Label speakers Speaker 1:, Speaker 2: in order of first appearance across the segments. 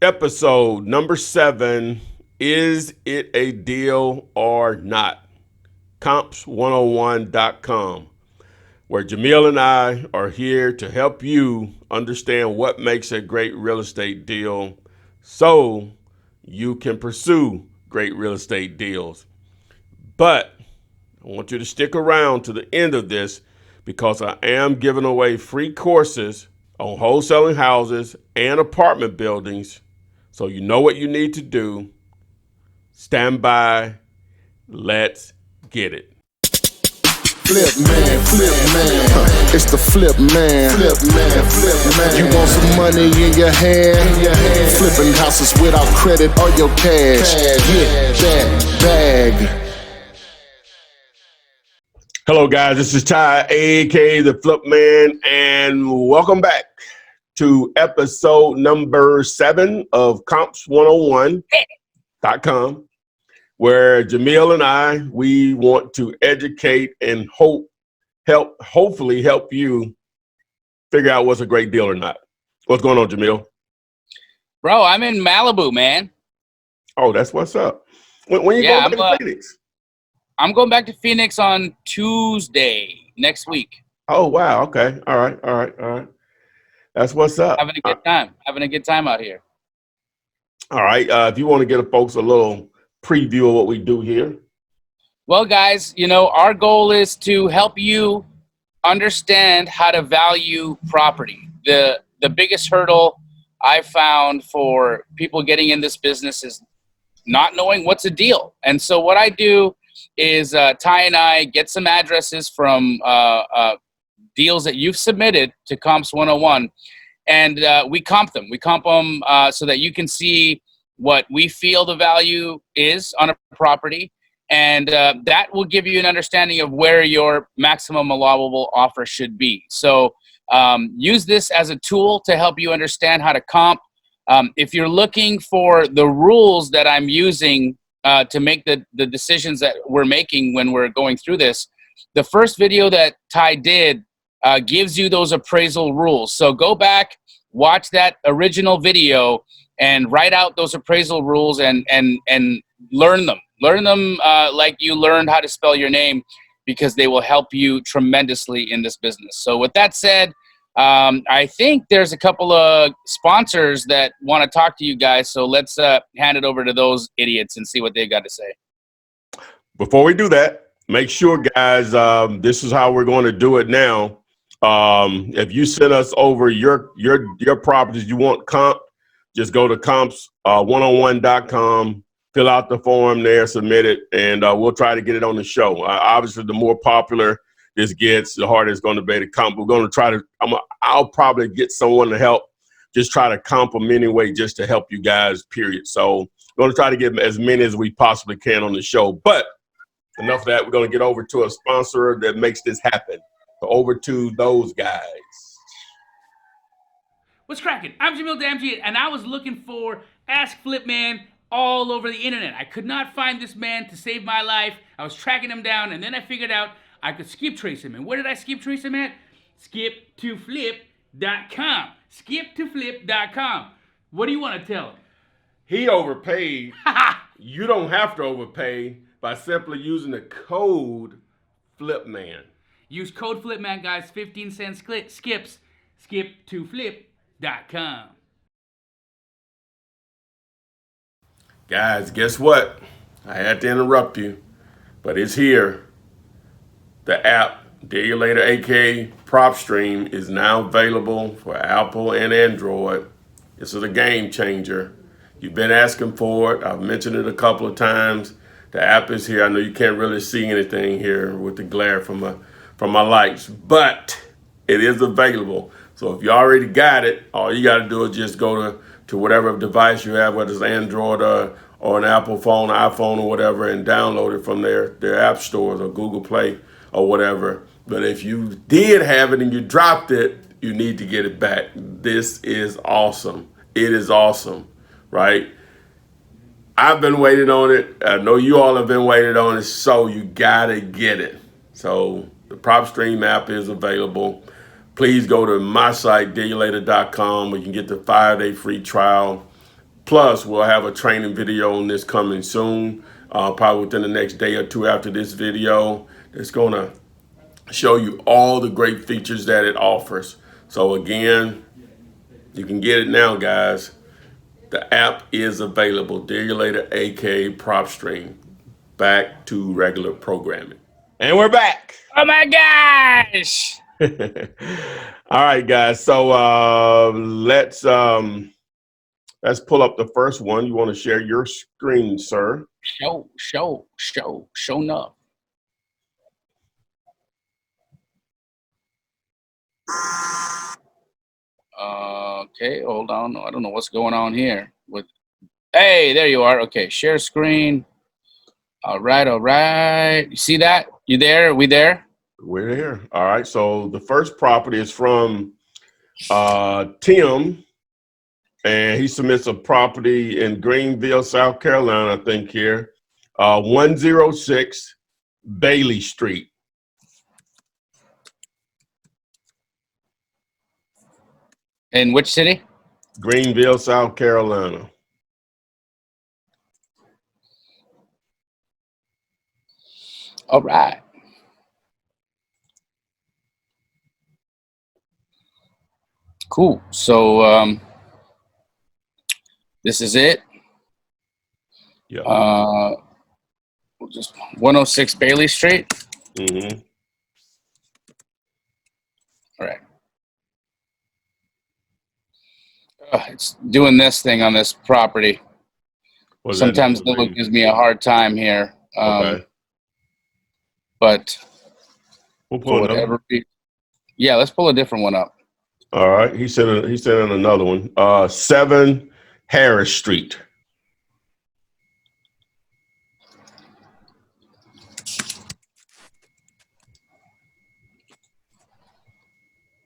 Speaker 1: Episode number 7. Is it a deal or not? Comps101.com, where Jamil and I are here to help you understand what makes a great real estate deal so you can pursue great real estate deals. But I want you to stick around to the end of this because I am giving away free courses on wholesaling houses and apartment buildings. So you know what you need to do. Stand by. Let's get it.
Speaker 2: Flip man, it's the flip man. You want some money in your hand? Flipping houses without credit or your cash. Get that bag.
Speaker 1: Hello, guys. This is Ty, aka the Flip Man, and welcome back to episode number 7 of Comps101.com, where Jamil and I, we want to educate and hopefully help you figure out what's a great deal or not. What's going on, Jamil?
Speaker 3: Bro, I'm in Malibu, man.
Speaker 1: Oh, that's what's up. When you going back to Phoenix?
Speaker 3: I'm going back to Phoenix on Tuesday next week.
Speaker 1: Oh, wow. Okay. All right. That's what's up.
Speaker 3: Having a good time out here.
Speaker 1: All right. If you want to give folks a little preview of what we do here.
Speaker 3: Well, guys, our goal is to help you understand how to value property. The biggest hurdle I found for people getting in this business is not knowing what's a deal. And so what I do is Ty and I get some addresses from deals that you've submitted to Comps 101, and we comp them. We comp them so that you can see what we feel the value is on a property, and that will give you an understanding of where your maximum allowable offer should be. So use this as a tool to help you understand how to comp. If you're looking for the rules that I'm using to make the decisions that we're making when we're going through this, the first video that Ty did gives you those appraisal rules. So go back, watch that original video, and write out those appraisal rules and learn them. Learn them like you learned how to spell your name, because they will help you tremendously in this business. So with that said, I think there's a couple of sponsors that want to talk to you guys. So let's hand it over to those idiots and see what they've got to say.
Speaker 1: Before we do that, make sure, guys, this is how we're going to do it now. If you send us over your properties you want comp, just go to comps101.com, fill out the form there, submit it, and we'll try to get it on the show. Obviously, the more popular this gets, the harder it's going to be to comp. We're going to try to, I'll probably get someone to help, just try to comp them anyway, just to help you guys, period. So we're going to try to get as many as we possibly can on the show. But enough of that. We're going to get over to a sponsor that makes this happen. So over to those guys.
Speaker 4: What's cracking? I'm Jamil Damji, and I was looking for Ask Flip Man all over the internet. I could not find this man to save my life. I was tracking him down, and then I figured out I could skip trace him. And where did I skip trace him at? Skip2flip.com. Skip2flip.com. What do you want to tell him?
Speaker 1: He overpaid. You don't have to overpay by simply using the code FLIPMAN.
Speaker 4: Use code FLIPMAN, guys. 15 cent skips. Skip2flip.com.
Speaker 1: Guys, guess what? I had to interrupt you, but it's here. The app, Dealator, aka PropStream, is now available for Apple and Android. This is a game changer. You've been asking for it. I've mentioned it a couple of times. The app is here. I know you can't really see anything here with the glare from my lights, but it is available. So if you already got it, all you got to do is just go to whatever device you have, whether it's Android or an Apple phone, iPhone or whatever, and download it from their app stores or Google Play or whatever. But if you did have it and you dropped it, you need to get it back. This is awesome. It is awesome, right? I've been waiting on it. I know you all have been waiting on it, so you gotta get it. So the PropStream app is available. Please go to my site, dealator.com, where you can get the 5-day free trial. Plus, we'll have a training video on this coming soon, probably within the next day or two after this video. It's going to show you all the great features that it offers. So again, you can get it now, guys. The app is available. Deal You Later, aka PropStream. Back to regular programming. And we're back.
Speaker 3: Oh my gosh!
Speaker 1: All right, guys. So let's pull up the first one. You want to share your screen, sir?
Speaker 3: Show enough. Okay, hold on. I don't know what's going on here. Hey, there you are. Okay, share screen. All right. You see that? You there? Are we there?
Speaker 1: We're here. All right. So the first property is from Tim, and he submits a property in Greenville, South Carolina, I think here, 106 Bailey Street.
Speaker 3: In which city?
Speaker 1: Greenville, South Carolina.
Speaker 3: All right. Cool. So this is it.
Speaker 1: Yeah.
Speaker 3: Just 106 Bailey Street.
Speaker 1: Mm-hmm.
Speaker 3: All right. It's doing this thing on this property. Sometimes Zillow gives me a hard time here.
Speaker 1: Okay.
Speaker 3: But
Speaker 1: we'll pull
Speaker 3: whatever. Yeah, let's pull a different one up.
Speaker 1: All right. He sent in another one. 7 Harris Street.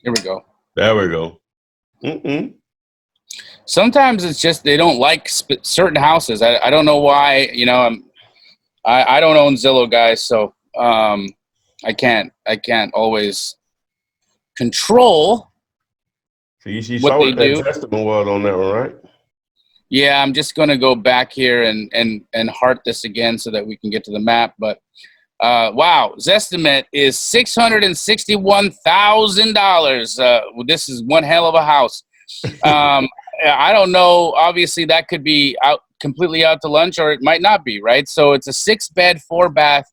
Speaker 3: Here we go.
Speaker 1: There we go. Mm-mm.
Speaker 3: Sometimes it's just they don't like certain houses. I don't know why. You know, I don't own Zillow, guys, so I can't always control
Speaker 1: You
Speaker 3: what
Speaker 1: saw
Speaker 3: they
Speaker 1: what
Speaker 3: do.
Speaker 1: that estimate was on that one, right?
Speaker 3: Yeah, I'm just going to go back here and heart this again so that we can get to the map. But wow, Zestimate is $661,000. This is one hell of a house. I don't know. Obviously, that could be completely out to lunch, or it might not be, right? So it's a 6-bed, 4-bath,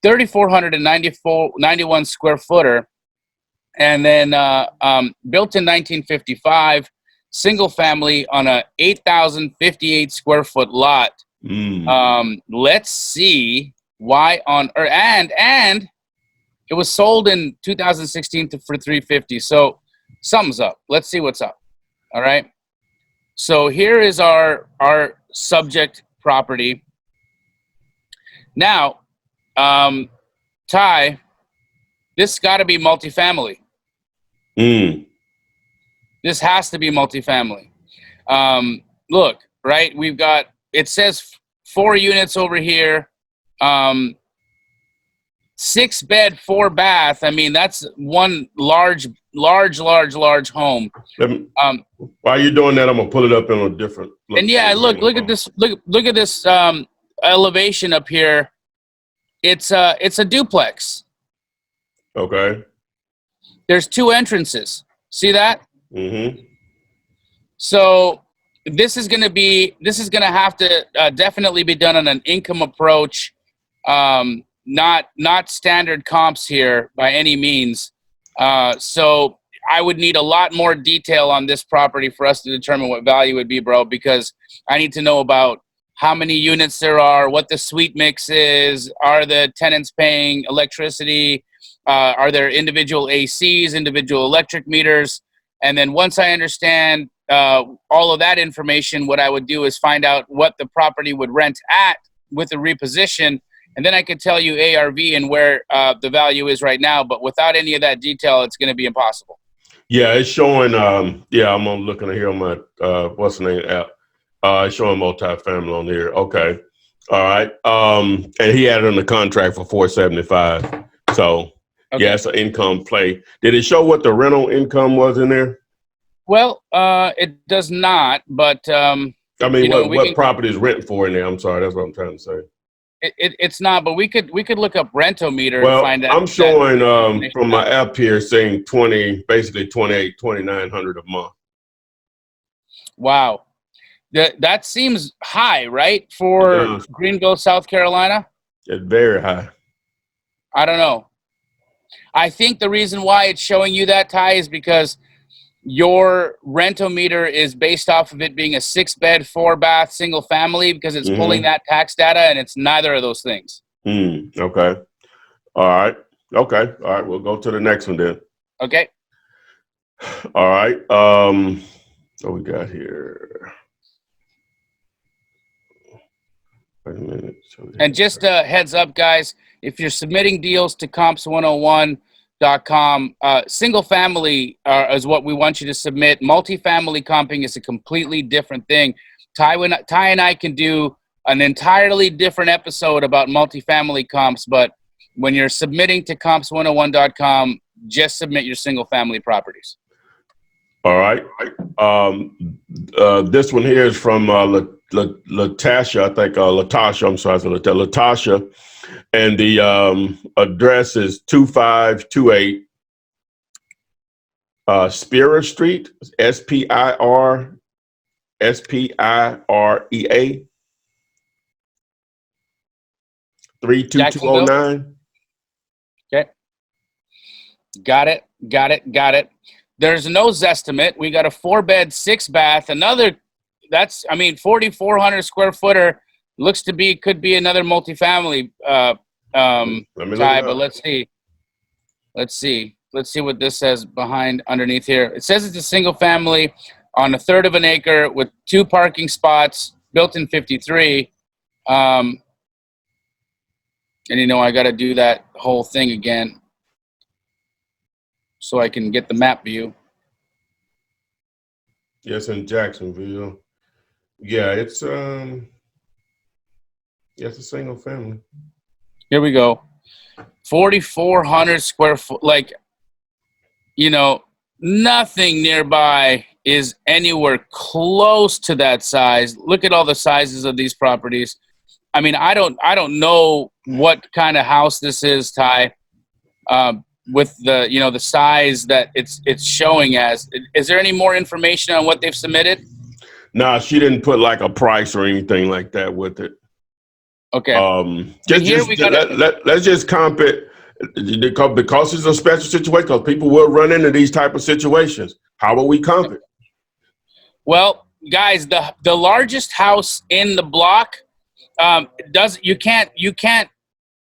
Speaker 3: 3,491 square footer, and then built in 1955, single family on a 8,058 square foot lot. Let's see why on earth, and it was sold in 2016 for $350. So something's up. Let's see what's up. All right. So here is our subject property. Now, Ty, this got to be multifamily. This has to be multifamily. Look, right? We've got, it says 4 units over here. 6-bed, 4-bath. I mean, that's one large home.
Speaker 1: While you're doing that, I'm gonna pull it up in a different.
Speaker 3: And yeah, look at this. Look at this elevation up here. It's a duplex.
Speaker 1: Okay.
Speaker 3: There's 2 entrances. See that?
Speaker 1: Mm-hmm.
Speaker 3: So this is gonna have to definitely be done on an income approach. Not standard comps here by any means. So I would need a lot more detail on this property for us to determine what value would be, bro, because I need to know about how many units there are, what the suite mix is, are the tenants paying electricity, are there individual ACs, individual electric meters, and then once I understand all of that information, what I would do is find out what the property would rent at with the reposition. And then I could tell you ARV and where the value is right now. But without any of that detail, it's going to be impossible.
Speaker 1: Yeah, it's showing. Yeah, I'm looking here on my what's the name app. It's showing multifamily on here. Okay, all right. And he had it in the contract for $475. So okay. Yeah, it's an income play. Did it show what the rental income was in there?
Speaker 3: Well, it does not. But
Speaker 1: I mean,
Speaker 3: You know,
Speaker 1: what property is renting for in there? I'm sorry, that's what I'm trying to say.
Speaker 3: it's not, but we could look up rentometer and
Speaker 1: Well,
Speaker 3: find that.
Speaker 1: I'm showing
Speaker 3: Information
Speaker 1: from my
Speaker 3: out.
Speaker 1: app here saying 20, basically 2,900 a month.
Speaker 3: Wow, that seems high, right,
Speaker 1: It
Speaker 3: for
Speaker 1: does.
Speaker 3: Greenville, South Carolina?
Speaker 1: It's very high.
Speaker 3: I don't know. I think the reason why it's showing you that, Ty, is because your rentometer is based off of it being a 6-bed, 4-bath, single family, because it's pulling
Speaker 1: Mm-hmm.
Speaker 3: that tax data, and it's neither of those things.
Speaker 1: Okay. All right. Okay. All right. We'll go to the next one then.
Speaker 3: Okay.
Speaker 1: All right. What we got here? Wait a minute.
Speaker 3: And just a heads up, guys, if you're submitting deals to comps101.com, single family is what we want you to submit. Multifamily comping is a completely different thing. Ty and I can do an entirely different episode about multifamily comps, but when you're submitting to comps101.com, just submit your single family properties.
Speaker 1: All right. This one here is from Latasha. I think Latasha. I'm sorry, Latasha, and the address is 2528 Spira Street. Spirea 32209.
Speaker 3: Okay. Got it. There's no Zestimate. We got a 4-bed, 6-bath. That's 4,400 square footer. Looks to be, could be another multifamily.
Speaker 1: Let me look
Speaker 3: Ty,
Speaker 1: it
Speaker 3: but
Speaker 1: up.
Speaker 3: let's see what this says underneath here. It says it's a single family on 1/3 of an acre with 2 parking spots, built in 53. And I got to do that whole thing again so I can get the map view.
Speaker 1: Yes, in Jacksonville. Yeah, it's a single family.
Speaker 3: Here we go. 4,400 square foot. Nothing nearby is anywhere close to that size. Look at all the sizes of these properties. I mean, I don't know what kind of house this is, Ty. With the size that it's showing as. Is there any more information on what they've submitted?
Speaker 1: Nah, she didn't put like a price or anything like that with it.
Speaker 3: Okay.
Speaker 1: Let's just comp it because it's a special situation. Because people will run into these type of situations. How will we comp it?
Speaker 3: Well, guys, the largest house in the block you can't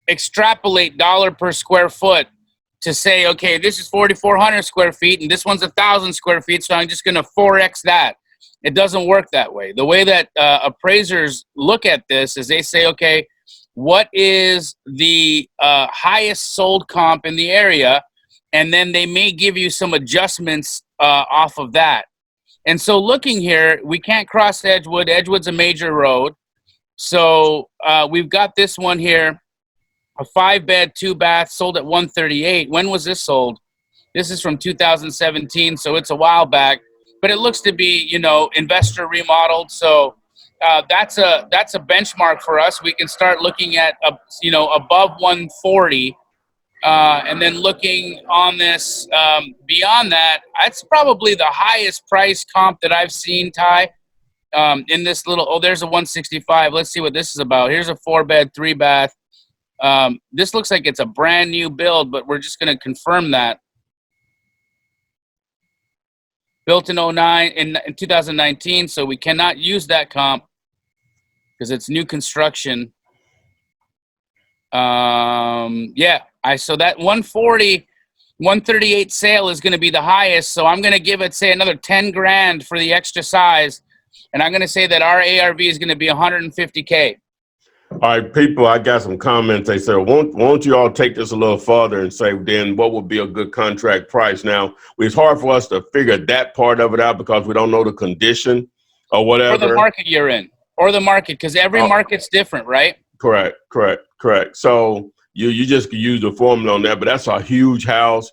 Speaker 3: extrapolate dollar per square foot to say, okay, this is 4,400 square feet and this one's 1,000 square feet, so I'm just going to 4x that. It doesn't work that way. The way that appraisers look at this is they say, okay, what is the highest sold comp in the area? And then they may give you some adjustments off of that. And so looking here, we can't cross Edgewood. Edgewood's a major road. So we've got this one here, a 5-bed, 2-bath, sold at 138. When was this sold? This is from 2017, so it's a while back. But it looks to be, investor remodeled. So that's a benchmark for us. We can start looking at, above 140. And then looking on this, beyond that, that's probably the highest price comp that I've seen, Ty, in this little, there's a 165. Let's see what this is about. Here's a 4-bed, 3-bath. This looks like it's a brand new build, but we're just going to confirm that. Built in 2019, so we cannot use that comp because it's new construction. So that 140, 138 sale is going to be the highest. So I'm going to give it, say, another 10 grand for the extra size. And I'm going to say that our ARV is going to be 150K.
Speaker 1: All right, people, I got some comments. They said, won't you all take this a little further and say, then what would be a good contract price? Now, it's hard for us to figure that part of it out because we don't know the condition or whatever.
Speaker 3: Or the market you're in, or the market, because every market's different, right?
Speaker 1: Correct. So you just use the formula on that, but that's a huge house.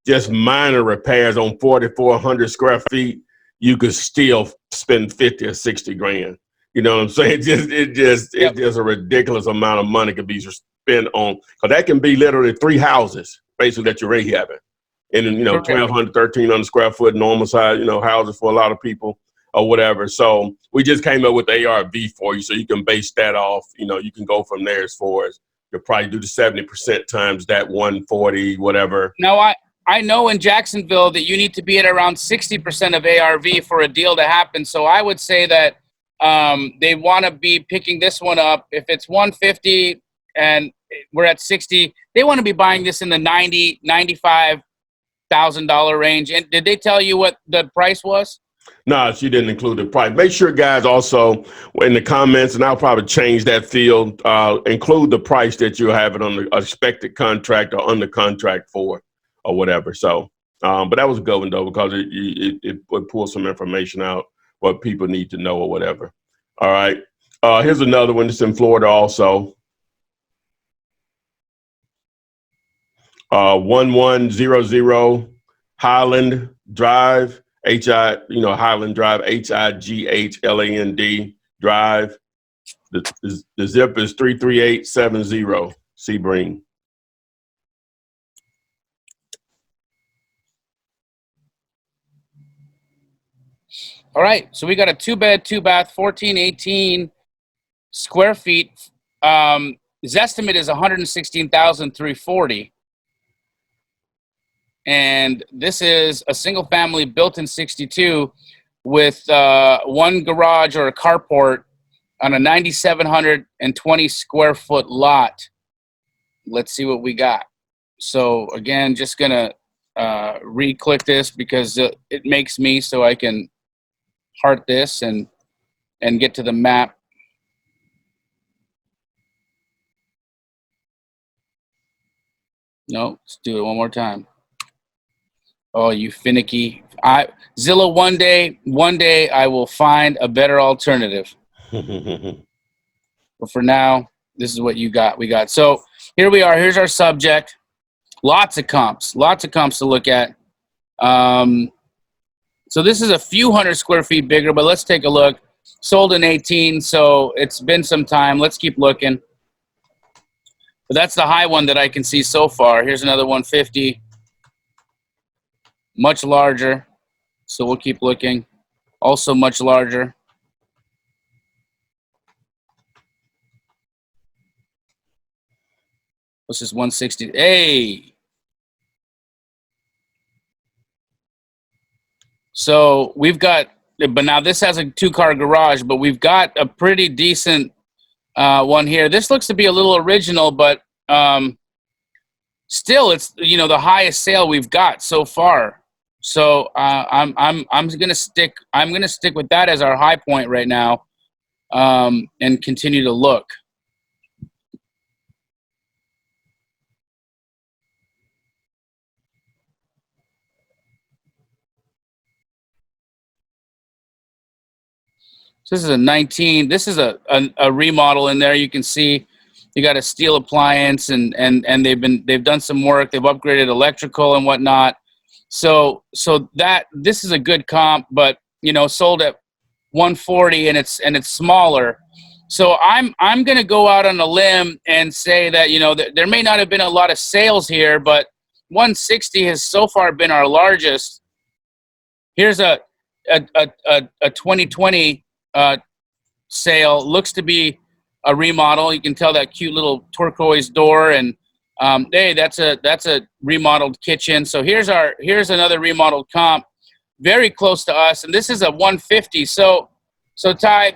Speaker 1: Just minor repairs on 4,400 square feet. you could still spend 50 or 60 grand. You know what I'm saying? It's just a ridiculous amount of money could be spent on, because that can be literally 3 houses basically that you're rehabbing. And then, 1,200, 1,300 square foot normal size, houses for a lot of people or whatever. So we just came up with the ARV for you, so you can base that off. You can go from there as far as you'll probably do the 70% times that 140, whatever.
Speaker 3: Now, I know in Jacksonville that you need to be at around 60% of ARV for a deal to happen. So I would say that they want to be picking this one up. If it's 150 and we're at 60, they want to be buying this in the $95,000 range. And did they tell you what the price was?
Speaker 1: No, she didn't include the price. Make sure, guys, also in the comments, and I'll probably change that field, include the price that you have it on the expected contract or under contract for or whatever. So, but that was a good one, though, because it would pull some information out, what people need to know or whatever. All right. Here's another one that's in Florida also. 1100 Highland Drive. Highland Drive, Highland Drive. The zip is 33870, Sebring.
Speaker 3: All right, so we got a 2-bed, 2-bath, 1418 square feet. His estimate is 116,340. And this is a single family built in 62 with 1 garage or a carport on a 9,720 square foot lot. Let's see what we got. So again, just gonna re-click this because it makes me so I can heart this and get to the map. No, let's do it one more time. Oh, you finicky. Zillow, one day I will find a better alternative. But for now, this is what we got. So here we are. Here's our subject. Lots of comps to look at. So this is a few hundred square feet bigger, but let's take a look. Sold in 18, so it's been some time. Let's keep looking. But that's the high one that I can see so far. Here's another 150. Much larger, so we'll keep looking. Also much larger. This is 160. Hey! So we've got, but now this has a 2-car garage, but we've got a pretty decent one here. This looks to be a little original, but still, it's the highest sale we've got so far. So I'm gonna stick with that as our high point right now, and continue to look. So this is a 19. This is a remodel in there. You can see you got a steel appliance, and they've done some work. They've upgraded electrical and whatnot. So this is a good comp, but sold at 140 and it's smaller. So I'm gonna go out on a limb and say that that there may not have been a lot of sales here, but 160 has so far been our largest. Here's a 2020 sale. Looks to be a remodel. You can tell that cute little turquoise door, and hey, that's a remodeled kitchen. So here's another remodeled comp, very close to us, and this is a 150. So Ty,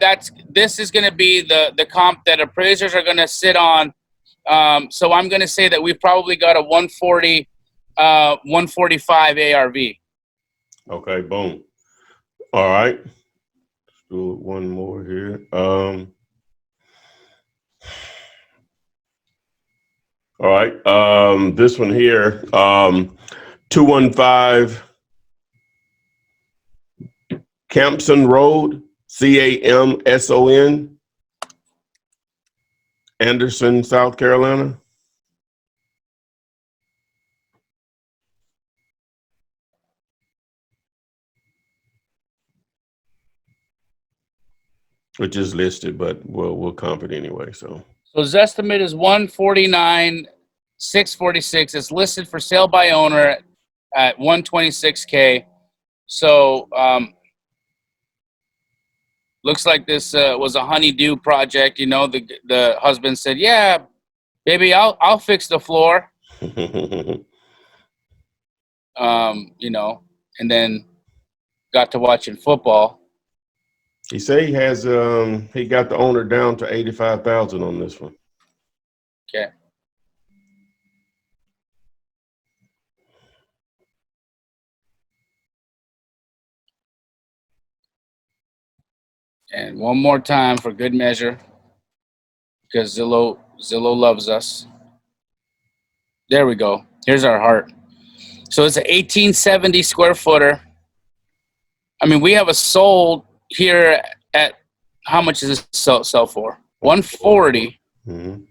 Speaker 3: this is going to be the comp that appraisers are going to sit on. So I'm going to say that we've probably got a 140, 145 ARV.
Speaker 1: Okay, boom. All right. Let's do one more here. All right. This one here, 215 Campson Road, Camson, Anderson, South Carolina. which is listed, but we'll comp it anyway. So
Speaker 3: his estimate is 149,646. It's listed for sale by owner at 126K. So looks like this was a honeydew project. You know, the husband said, "Yeah, baby, I'll fix the floor." You know, and then got to watching football.
Speaker 1: He say he has he got the owner down to 85,000 on this one.
Speaker 3: Okay. And one more time for good measure, because Zillow loves us. There we go. Here's our heart. So it's an 1870 square footer. I mean, we have a sold here at, how much does this sell for? 140.
Speaker 1: Mm-hmm.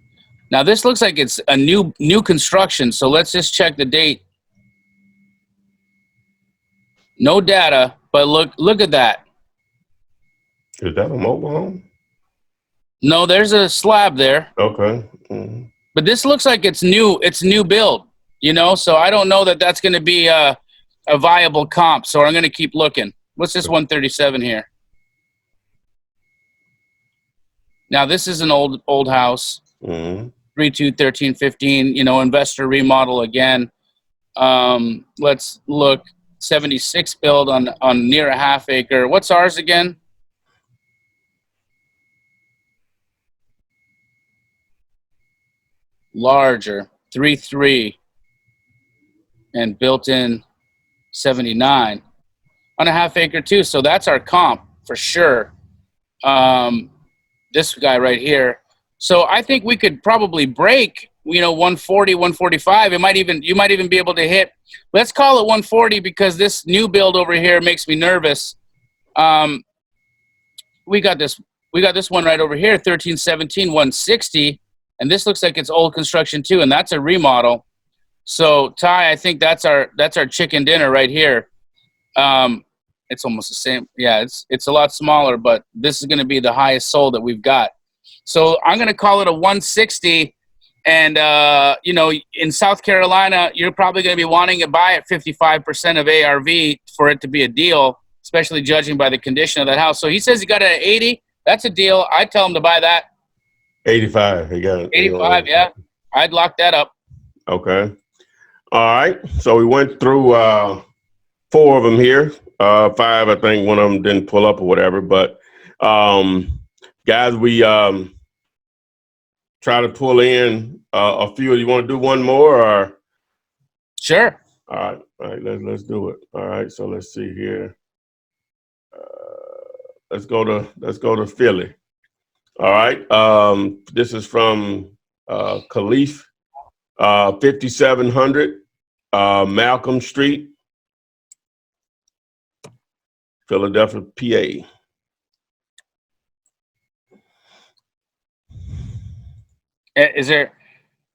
Speaker 3: Now this looks like it's a new construction. So let's just check the date. No data, but look at that.
Speaker 1: Is that a mobile home?
Speaker 3: No, there's a slab there.
Speaker 1: Okay. Mm-hmm.
Speaker 3: But this looks like it's new. It's new build, you know. So I don't know that that's going to be a viable comp. So I'm going to keep looking. What's this 137 here? Now this is an old house.
Speaker 1: Mm-hmm.
Speaker 3: 321315. You know, investor remodel again. Let's look. 76 build on near a half acre. What's ours again? Larger, 3.3, and built in 79 on a half acre too. So that's our comp for sure. This guy right here. So I think we could probably break, you know, 140, 145. You might even be able to hit. Let's call it 140 because this new build over here makes me nervous. We got this one right over here, 1317, 160. And this looks like it's old construction too, and that's a remodel. So Ty, I think that's our chicken dinner right here. It's almost the same. Yeah, it's a lot smaller, but this is going to be the highest sold that we've got. So I'm going to call it a 160. And you know, in South Carolina, you're probably going to be wanting to buy at 55% of ARV for it to be a deal, especially judging by the condition of that house. So he says he got it at 80. That's a deal. I'd tell him to buy that.
Speaker 1: 85. He got it.
Speaker 3: 85, yeah. I'd lock that up.
Speaker 1: Okay. All right. So we went through 4 of them here. 5, I think one of them didn't pull up or whatever. But guys, we try to pull in a few. You want to do one more or?
Speaker 3: Sure.
Speaker 1: All right. Let's do it. All right. So let's see here. Let's go to Philly. All right. This is from Khalif, 5700 Malcolm Street, Philadelphia, PA.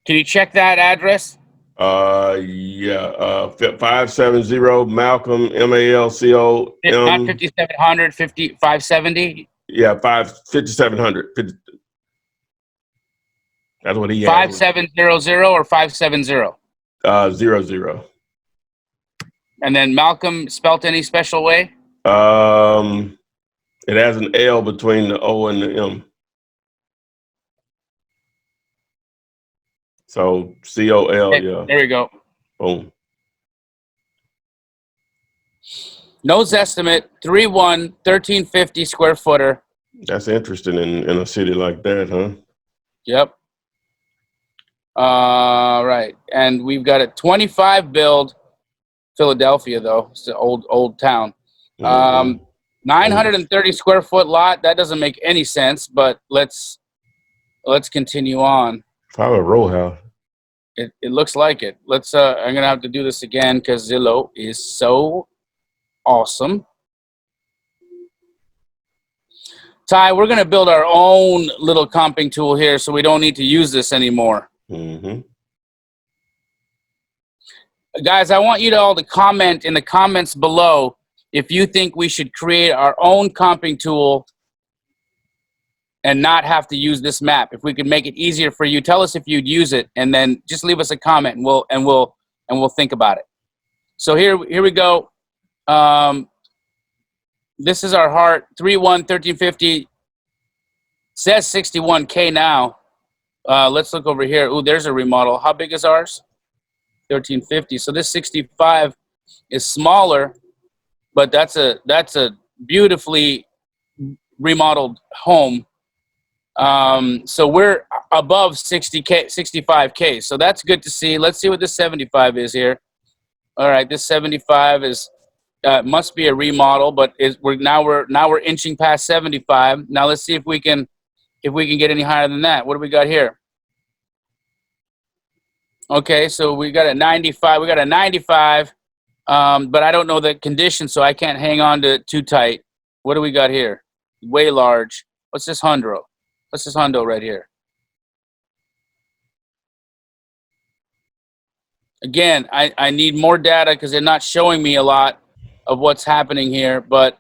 Speaker 3: Can you check that address?
Speaker 1: Yeah. 570 Malcolm, MALCOM.
Speaker 3: Not 5700, 570.
Speaker 1: Yeah, 5700. That's what he has.
Speaker 3: 5700 or 570?
Speaker 1: 00.
Speaker 3: And then Malcolm spelt any special way?
Speaker 1: It has an L between the O and the M. So COL,
Speaker 3: okay,
Speaker 1: yeah.
Speaker 3: There we go.
Speaker 1: Boom.
Speaker 3: Nose estimate, 1350 square footer.
Speaker 1: That's interesting in a city like that, huh?
Speaker 3: Yep. Right. And we've got a 25 build, Philadelphia though. It's an old town. 930 square foot lot. That doesn't make any sense, but let's continue on.
Speaker 1: Probably a row house.
Speaker 3: It looks like it. I'm gonna have to do this again because Zillow is so awesome. Ty, we're gonna build our own little comping tool here, so we don't need to use this anymore.
Speaker 1: Mm-hmm.
Speaker 3: Guys, I want you to all to comment in the comments below if you think we should create our own comping tool and not have to use this map. If we could make it easier for you, tell us if you'd use it, and then just leave us a comment, and we'll think about it. So here we go. This is our heart 3-1-1350. Says 61K now. Let's look over here. Ooh, there's a remodel. How big is ours? 1350. So this 65 is smaller, but that's a beautifully remodeled home. So we're above 60K, 65K. So that's good to see. Let's see what this 75 is here. All right, this 75 is must be a remodel, but we're now inching past 75. Now let's see if we can get any higher than that. What do we got here? Okay, so we got a 95. We got a 95, but I don't know the condition, so I can't hang on to it too tight. What do we got here? Way large. What's this hundo? What's this hundo right here? Again, I need more data because they're not showing me a lot of what's happening here, but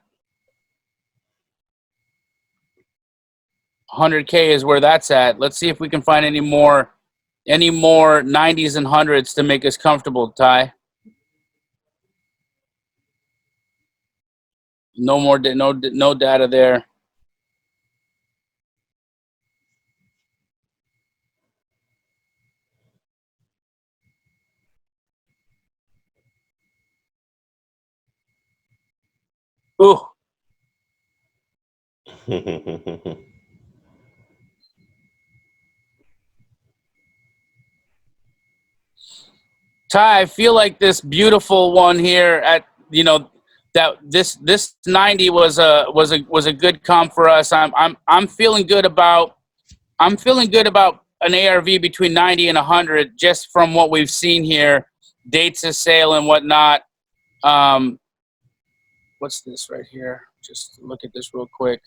Speaker 3: 100K is where that's at. Let's see if we can find any more 90s and 100s to make us comfortable, Ty. No more, no data there. Ooh. Ty, I feel like this beautiful one here at that this 90 was a good comp for us. I'm feeling good about an ARV between 90 and 100 just from what we've seen here, dates of sale and whatnot. What's this right here? Just look at this real quick.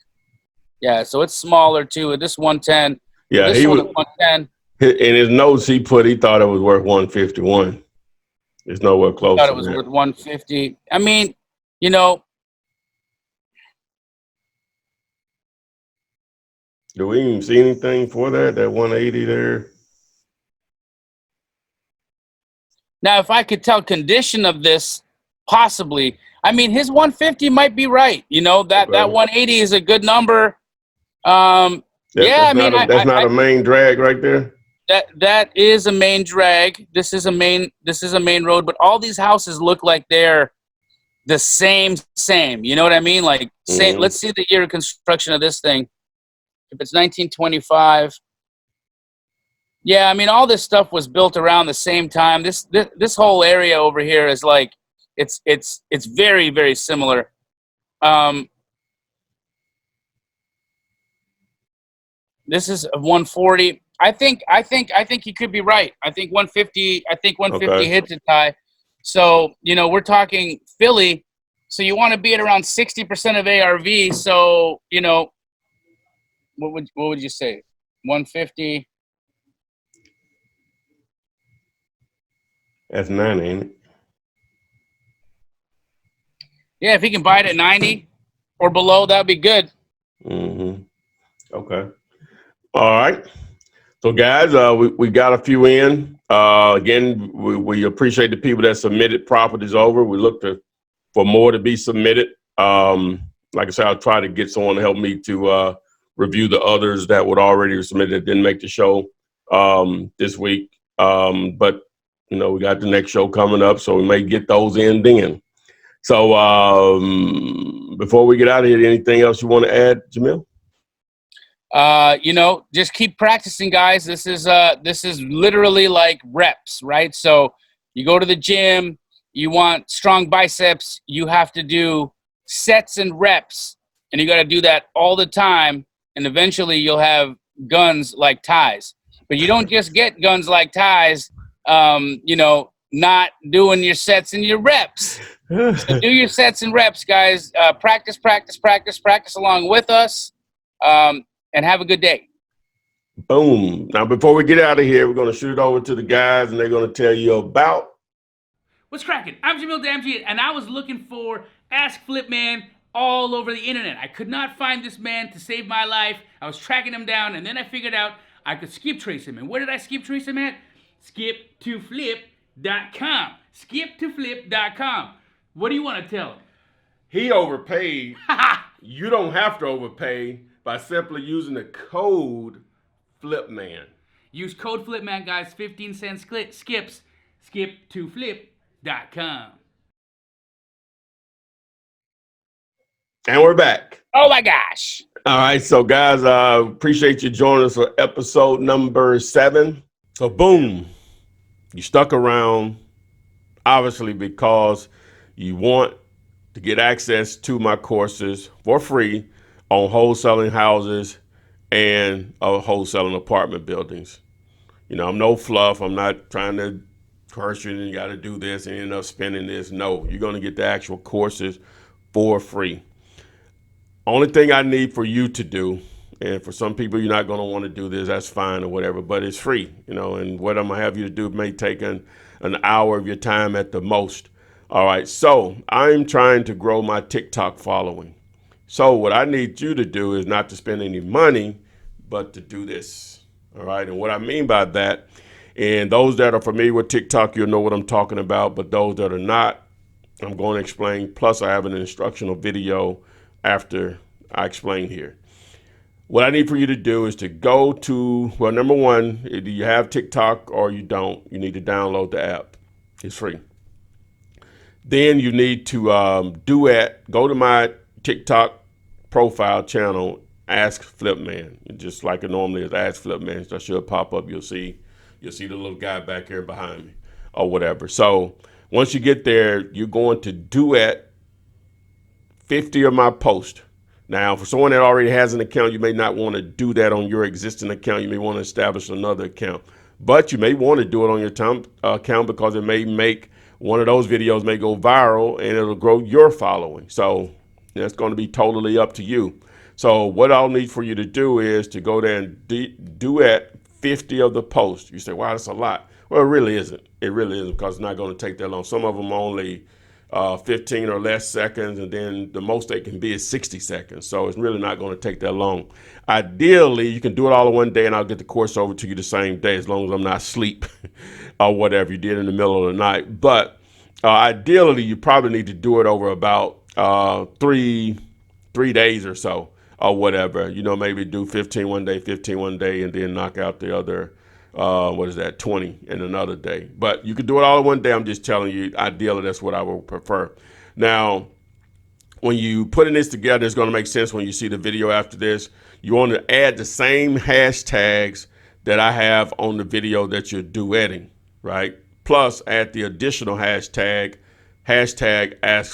Speaker 3: Yeah, so it's smaller too. This 110.
Speaker 1: Yeah,
Speaker 3: this
Speaker 1: he was
Speaker 3: 110.
Speaker 1: In his notes. He thought it was worth 151. It's nowhere close.
Speaker 3: Thought it was worth 150. I mean, do
Speaker 1: we even see anything for that 180 there?
Speaker 3: Now, if I could tell condition of this, possibly. I mean, his 150 might be right. That 180 is a good number. That's
Speaker 1: not a main drag right there.
Speaker 3: That is a main drag. This is a main road, but all these houses look like they're the same. You know what I mean? Like, let's see the year of construction of this thing. If it's 1925, yeah, I mean, all this stuff was built around the same time. This whole area over here is like it's very, very similar. This is a 140. I think you could be right. I think 150. I think 150 hits it, Ty. So we're talking Philly. So you want to be at around 60% of ARV. So what would you say? 150.
Speaker 1: That's 90, ain't it?
Speaker 3: Yeah, if he can buy it at 90 or below, that'd be good.
Speaker 1: Okay. All right. So, guys, we got a few in. Again, we appreciate the people that submitted properties over. We look for more to be submitted. Like I said, I'll try to get someone to help me to review the others that would already submitted that didn't make the show this week. But, we got the next show coming up, so we may get those in then. So before we get out of here, anything else you want to add, Jamil?
Speaker 3: Just keep practicing, guys. This is literally like reps, right? So you go to the gym, you want strong biceps, you have to do sets and reps, and you got to do that all the time, and eventually you'll have guns like Ty's. But you don't just get guns like Ty's, not doing your sets and your reps. So do your sets and reps, guys. Practice along with us. And have a good day.
Speaker 1: Boom. Now, before we get out of here, we're going to shoot it over to the guys, and they're going to tell you about.
Speaker 4: What's cracking? I'm Jamil Damji, and I was looking for Ask Flip Man all over the internet. I could not find this man to save my life. I was tracking him down, and then I figured out I could skip trace him. And where did I skip trace him at? Skip2flip.com. Skip2flip.com. What do you want to tell him?
Speaker 1: He overpaid. You don't have to overpay by simply using the code FLIPMAN.
Speaker 4: Use code FLIPMAN, guys. 15-cent skips. Skip2flip.com.
Speaker 1: And we're back.
Speaker 3: Oh my gosh.
Speaker 1: All right, so guys, appreciate you joining us for episode number 7. So boom, you stuck around, obviously because you want to get access to my courses for free on wholesaling houses and wholesaling apartment buildings. You know, I'm no fluff. I'm not trying to curse you and you got to do this and end up spending this. No, you're going to get the actual courses for free. Only thing I need for you to do, and for some people you're not going to want to do this, that's fine or whatever, but it's free, you know, and what I'm going to have you to do may take an hour of your time at the most. All right, so I'm trying to grow my TikTok following. So what I need you to do is not to spend any money, but to do this. All right, and what I mean by that, and those that are familiar with TikTok, you'll know what I'm talking about, but those that are not, I'm going to explain. Plus, I have an instructional video after I explain here. What I need for you to do is to go to, well, number one, do you have TikTok or you don't? You need to download the app. It's free. Then you need to go to my TikTok profile channel, Ask Flipman. Just like it normally is, Ask Flipman. That should pop up. You'll see the little guy back here behind me or whatever. So once you get there, you're going to duet 50 of my posts. Now, for someone that already has an account, you may not want to do that on your existing account. You may want to establish another account, but you may want to do it on your account because it may make one of those videos may go viral and it'll grow your following. So that's going to be totally up to you. So what I'll need for you to do is to go there and duet 50 of the posts. You say, wow, that's a lot. Well, it really isn't. It really isn't, because it's not going to take that long. Some of them only 15 or less seconds, and then the most they can be is 60 seconds. So it's really not going to take that long. Ideally, you can do it all in one day, and I'll get the course over to you the same day, as long as I'm not asleep or whatever you did in the middle of the night. But ideally, you probably need to do it over about 3 days or so, or whatever. You know, maybe do 15 one day, 15 one day, and then knock out the other 20 in another day. But you could do it all in one day. I'm just telling you, ideally, that's what I would prefer. Now, when you putting this together, it's going to make sense when you see the video after this. You want to add the same hashtags that I have on the video that you're duetting, right? Plus, add the additional hashtag Ask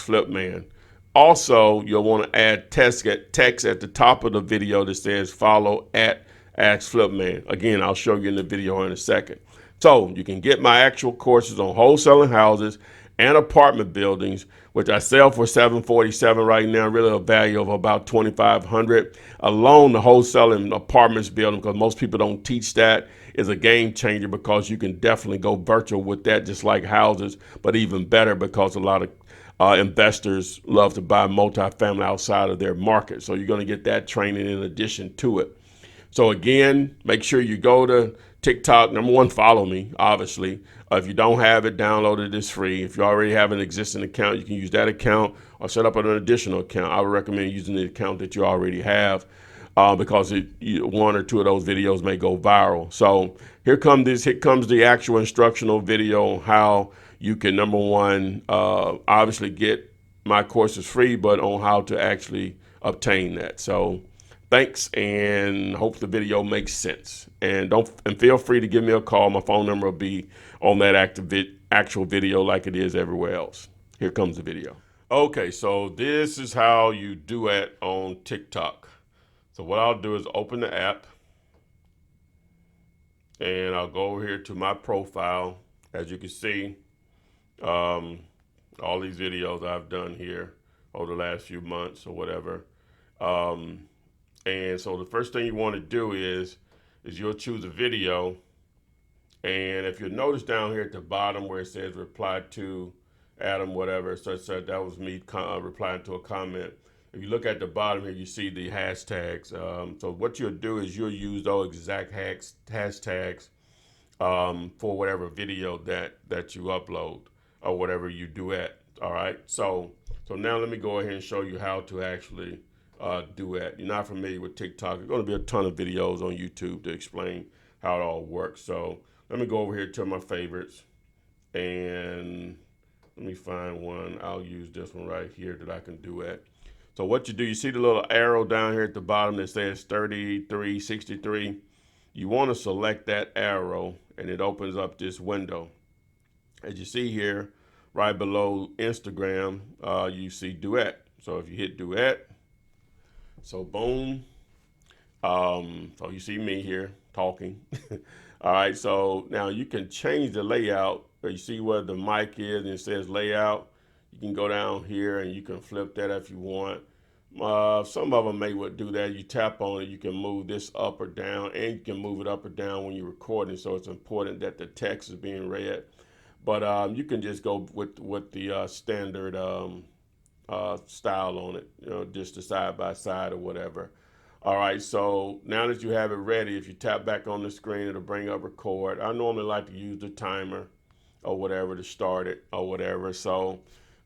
Speaker 1: Flipman. Also, you'll want to add text at the top of the video that says follow at Ask Flipman. Again, I'll show you in the video in a second. So you can get my actual courses on wholesaling houses and apartment buildings, which I sell for $747 right now, really a value of about $2,500. Alone, the wholesaling apartments building, because most people don't teach that, is a game changer, because you can definitely go virtual with that, just like houses, but even better because a lot of investors love to buy multifamily outside of their market. So you're going to get that training in addition to it. So again, make sure you go to TikTok. Number one, follow me, obviously. If you don't have it, download it. It's free. If you already have an existing account, you can use that account or set up an additional account. I would recommend using the account that you already have because one or two of those videos may go viral. So here comes the actual instructional video on how you can, number one, obviously get my courses free, but on how to actually obtain that. So thanks, and hope the video makes sense. And feel free to give me a call. My phone number will be on that actual video like it is everywhere else. Here comes the video. Okay, so this is how you duet on TikTok. So what I'll do is open the app, and I'll go over here to my profile. As you can see, all these videos I've done here over the last few months or whatever. And so the first thing you want to do is you'll choose a video. And if you notice down here at the bottom where it says reply to Adam, whatever, so that was me replying to a comment. if you look at the bottom here, you see the hashtags. So what you'll do is you'll use those exact hashtags for whatever video that you upload or whatever you duet. All right. So now let me go ahead and show you how to actually duet. You're not familiar with TikTok. There's going to be a ton of videos on YouTube to explain how it all works. So let me go over here to my favorites and let me find one. I'll use this one right here that I can duet. So what you do, you see the little arrow down here at the bottom that says 3363. You want to select that arrow and it opens up this window. As you see here, right below Instagram, you see duet. So if you hit duet, so boom. So you see me here talking. All right, so now you can change the layout. You see where the mic is and it says layout. You can go down here and you can flip that if you want. Some of them may do that. You tap on it, you can move this up or down, and you can move it up or down when you're recording. So it's important that the text is being read. But you can just go with the standard style on it, you know, just the side by side or whatever. All right, so now that you have it ready, if you tap back on the screen, it'll bring up record. I normally like to use the timer or whatever to start it or whatever. So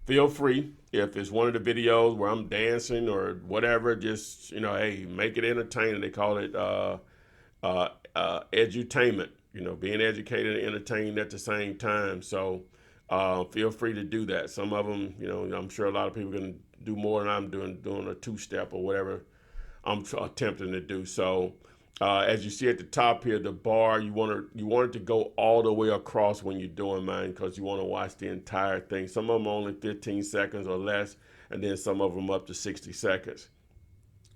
Speaker 1: feel free, if it's one of the videos where I'm dancing or whatever, just, you know, hey, make it entertaining. They call it edutainment, you know, being educated and entertained at the same time. So feel free to do that. Some of them, you know, I'm sure a lot of people can do more than I'm doing a two-step or whatever I'm attempting to do. So as you see at the top here, the bar, you want it to go all the way across when you're doing mine, because you want to watch the entire thing. Some of them are only 15 seconds or less, and then some of them up to 60 seconds.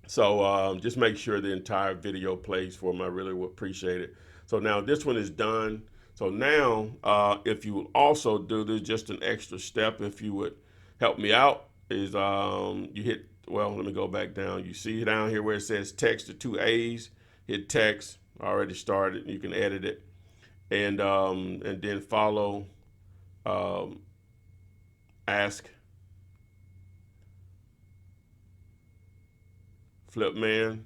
Speaker 1: So just make sure the entire video plays for them. I really would appreciate it. So now this one is done. So now if you will also do this, just an extra step, if you would help me out, is you hit, well, let me go back down. You see down here where it says text, the 2 A's, hit text, already started. You can edit it. And then follow ask Flip Man.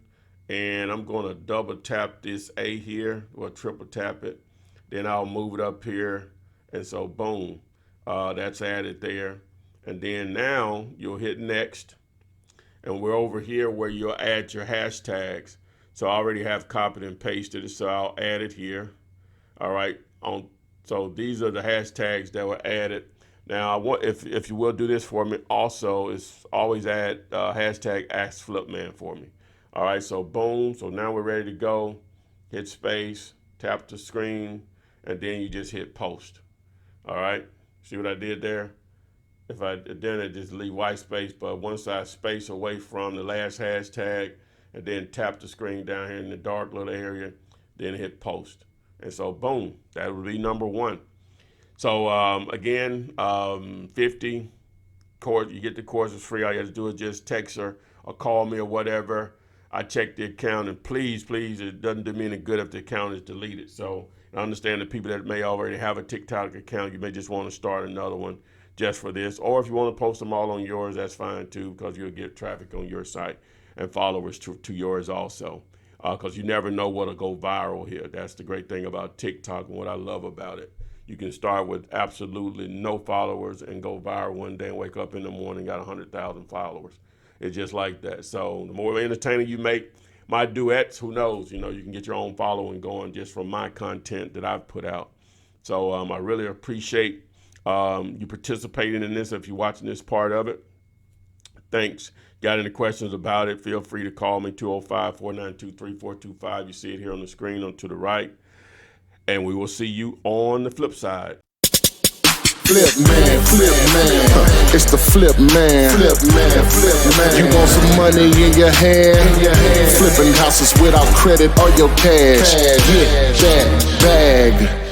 Speaker 1: And I'm going to double tap this A here, or triple tap it. Then I'll move it up here. And so boom, that's added there. And then now you'll hit next. And we're over here where you'll add your hashtags. So I already have copied and pasted it, so I'll add it here. All right. So these are the hashtags that were added. Now, if you will do this for me, also is always add hashtag Ask Flipman for me. All right. So boom. So now we're ready to go. Hit space, tap the screen, and then you just hit post. All right. See what I did there? If I then it just leave white space, but once I space away from the last hashtag and then tap the screen down here in the dark little area, then hit post. And so boom, that would be number 1. So again, 50 course, you get the courses free. All you have to do is just text her or call me or whatever. I check the account, and please, it doesn't do me any good if the account is deleted. So I understand the people that may already have a TikTok account, you may just want to start another one just for this. Or if you want to post them all on yours, that's fine too, because you'll get traffic on your site and followers to yours also. Because you never know what'll go viral here. That's the great thing about TikTok and what I love about it. You can start with absolutely no followers and go viral one day and wake up in the morning, got 100,000 followers. It's just like that. So the more entertaining you make my duets, who knows, you know, you can get your own following going just from my content that I've put out. So I really appreciate you participating in this. If you're watching this part of it, thanks. Got any questions about it, feel free to call me, 205-492-3425. You see it here on the screen on to the right. And we will see you on the flip side.
Speaker 2: Flip man, it's the flip man. You want some money in your hand? Flipping houses without credit or your cash. Get that bag.